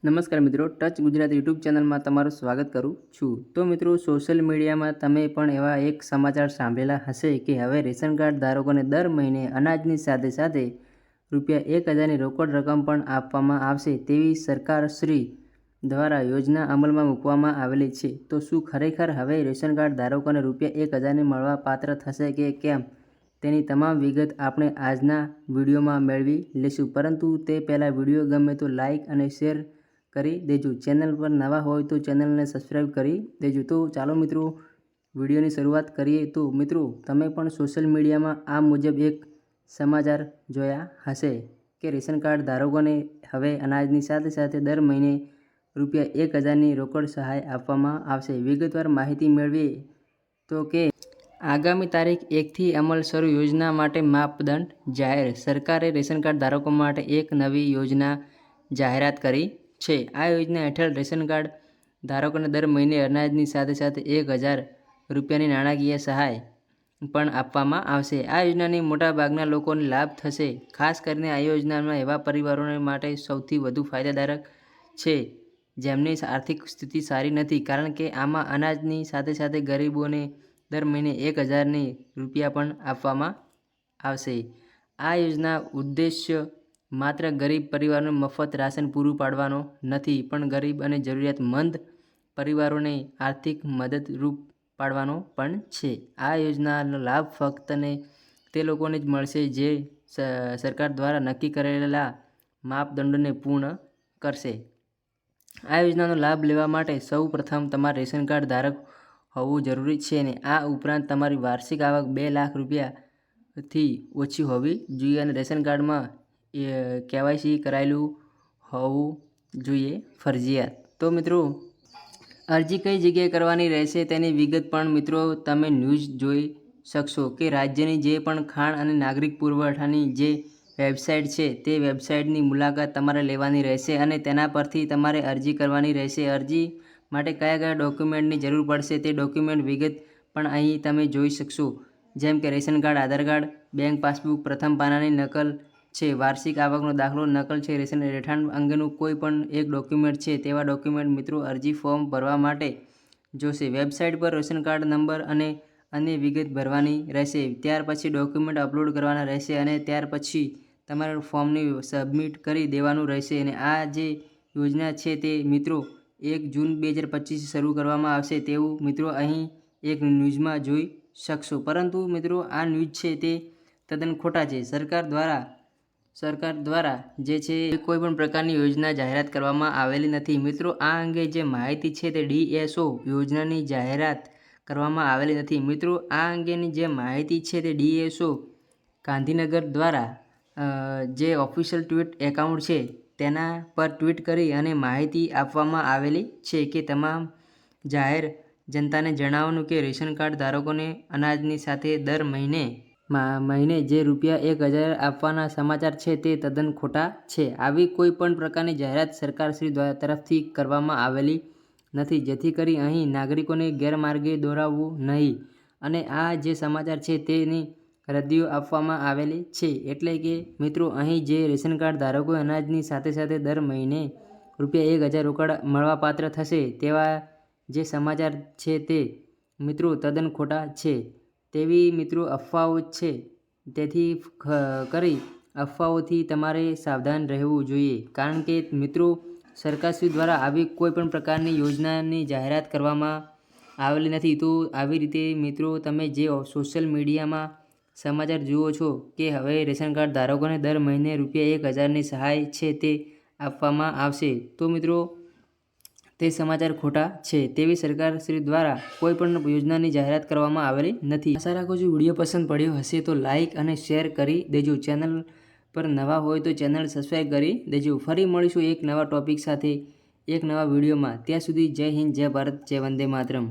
નમસ્કાર મિત્રો, touch Gujarat YouTube ચેનલમાં તમારું સ્વાગત કરું છું। તો મિત્રો, સોશિયલ મીડિયામાં તમે પણ એવા એક સમાચાર સાંભળેલા હશે કે હવે રેશન કાર્ડ ધારકોને દર મહિને અનાજની સાથે સાથે ₹1000ની રોકડ રકમ પણ આપવામાં આવશે તેવી સરકારશ્રી દ્વારા યોજના અમલમાં મૂકવામાં આવેલી છે। તો શું ખરેખર હવે રેશન કાર્ડ ધારકોને ₹1000ની મળવા પાત્ર થશે કે કેમ, તેની તમામ વિગત આપણે આજના વિડીયોમાં મેળવી લઈશું। પરંતુ તે પહેલાં વિડીયો ગમે તો લાઇક અને શેર કરી દેજો। ચેનલ પર નવા હોય તો ચેનલને સબસ્ક્રાઈબ કરી દેજો। તો ચાલો મિત્રો, વિડીયોની શરૂઆત કરીએ। તો મિત્રો, તમે પણ સોશિયલ મીડિયામાં આ મુજબ એક સમાચાર જોયા હશે કે રેશન કાર્ડ ધારકોને હવે અનાજની સાથે સાથે દર મહિને ₹1000ની રોકડ સહાય આપવામાં આવશે। વિગતવાર માહિતી મેળવીએ તો કે આગામી તારીખ 1થી અમલ શરૂ। યોજના માટે માપદંડ જાહેર। સરકારે રેશન કાર્ડ ધારકો માટે એક નવી યોજના જાહેરાત કરી છે। આ યોજના હેઠળ રેશન કાર્ડ ધારકોને દર મહિને અનાજની સાથે સાથે ₹1000ની નાણાકીય સહાય પણ આપવામાં આવશે। આ યોજનાની મોટાભાગના લોકોને લાભ થશે। ખાસ કરીને આ યોજનામાં એવા પરિવારો માટે સૌથી વધુ ફાયદાકારક છે જેમની આર્થિક સ્થિતિ સારી નથી, કારણ કે આમાં અનાજની સાથે સાથે ગરીબોને દર મહિને ₹1000 પણ આપવામાં આવશે। આ યોજના ઉદ્દેશ્ય માત્ર ગરીબ પરિવારોને મફત રાશન પૂરું પાડવાનો નથી, પણ ગરીબ અને જરૂરિયાતમંદ પરિવારોને આર્થિક મદદરૂપ પાડવાનો પણ છે। આ યોજનાનો લાભ ફક્ત તે લોકોને જ મળશે જે સરકાર દ્વારા નક્કી કરેલા માપદંડોને પૂર્ણ કરશે। આ યોજનાનો લાભ લેવા માટે સૌ પ્રથમ તમારે રેશન કાર્ડ ધારક હોવું જરૂરી છે અને આ ઉપરાંત તમારી વાર્ષિક આવક ₹2 લાખથી ઓછી હોવી જોઈએ અને રેશન કાર્ડમાં KYC કરાયેલું હોવું જોઈએ, ફરજિયાત। તો મિત્રો, અરજી કઈ જગ્યાએ કરવાની રહેશે તેની વિગત પણ મિત્રો તમે ન્યૂઝ જોઈ શકશો કે રાજ્યની જે પણ ખાણ અને નાગરિક પુરવઠાની જે વેબસાઇટ છે તે વેબસાઇટની મુલાકાત તમારે લેવાની રહેશે અને તેના પરથી તમારે અરજી કરવાની રહેશે। અરજી માટે કયા કયા ડોક્યુમેન્ટની જરૂર પડશે તે ડોક્યુમેન્ટ વિગત પણ અહીં તમે જોઈ શકશો, જેમ કે રેશન કાર્ડ, આધાર કાર્ડ, બેંક પાસબુક, પ્રથમ પાનાની નકલ છે, વાર્ષિક આવકનો દાખલો નકલ છે, રેશન રહેઠાણ અંગેનું કોઈ પણ એક ડોક્યુમેન્ટ છે તેવા ડોક્યુમેન્ટ મિત્રો અરજી ફોર્મ ભરવા માટે જોશે। વેબસાઇટ પર રેશન કાર્ડ નંબર અને અન્ય વિગત ભરવાની રહેશે। ત્યાર પછી ડોક્યુમેન્ટ અપલોડ કરવાના રહેશે અને ત્યાર પછી તમારે ફોર્મને સબમિટ કરી દેવાનું રહેશે। અને આ જે યોજના છે તે મિત્રો 1 જૂન 2025 શરૂ કરવામાં આવશે તેવું મિત્રો અહીં એક ન્યૂઝમાં જોઈ શકશો। પરંતુ મિત્રો, આ ન્યૂઝ છે તે તદ્દન ખોટા છે। સરકાર દ્વારા જે છે કોઈ પણ પ્રકારની યોજના જાહેરાત કરવામાં આવેલી નથી। મિત્રો, આ અંગે જે માહિતી છે તે DSO યોજનાની જાહેરાત કરવામાં આવેલી નથી। મિત્રો, આ અંગેની જે માહિતી છે તે DSO ગાંધીનગર દ્વારા જે ઓફિશિયલ ટ્વીટ એકાઉન્ટ છે તેના પર ટ્વીટ કરી અને માહિતી આપવામાં આવેલી છે કે તમામ જાહેર જનતાને જણાવવાનું કે રેશન કાર્ડ ધારકોને અનાજની સાથે દર મહિને જે ₹1000 આપવાના સમાચાર છે તે તદ્દન ખોટા છે। આવી કોઈ પણ પ્રકારની જાહેરાત સરકારશ્રી તરફથી કરવામાં આવેલી નથી, જેથી કરી અહીં નાગરિકોને ગેરમાર્ગે દોરાવવું નહીં અને આ જે સમાચાર છે તેની રદિયો આપવામાં આવેલી છે। એટલે કે મિત્રો, અહીં જે રેશન કાર્ડ ધારકોએ અનાજની સાથે સાથે દર મહિને ₹1000 રોકડ મળવાપાત્ર થશે તેવા જે સમાચાર છે તે મિત્રો તદ્દન ખોટા છે તેવી મિત્રો અફવાઓ છે। તેથી કરી અફવાઓથી તમારે સાવધાન રહેવું જોઈએ, કારણ કે મિત્રો સરકારશ્રી દ્વારા આવી કોઈ પણ પ્રકારની યોજનાની જાહેરાત કરવામાં આવેલી નથી। તો આવી રીતે મિત્રો તમે જે સોશિયલ મીડિયામાં સમાચાર જુઓ છો કે હવે રેશન કાર્ડ ધારકોને દર મહિને ₹1000ની સહાય છે તે આપવામાં આવશે, તો મિત્રો તે સમાચાર ખોટા છે તેવી સરકારશ્રી દ્વારા કોઈ પણ યોજનાની જાહેરાત કરવામાં આવેલી નથી। આશા રાખું છું વિડીયો પસંદ પડ્યો હશે તો લાઇક અને શેર કરી દેજો। ચેનલ પર નવા હોય તો ચેનલ સબસ્ક્રાઈબ કરી દેજો। ફરી મળીશું એક નવા ટોપિક સાથે એક નવા વિડીયોમાં। ત્યાં સુધી જય હિન્દ, જય ભારત, જય વંદે માતરમ।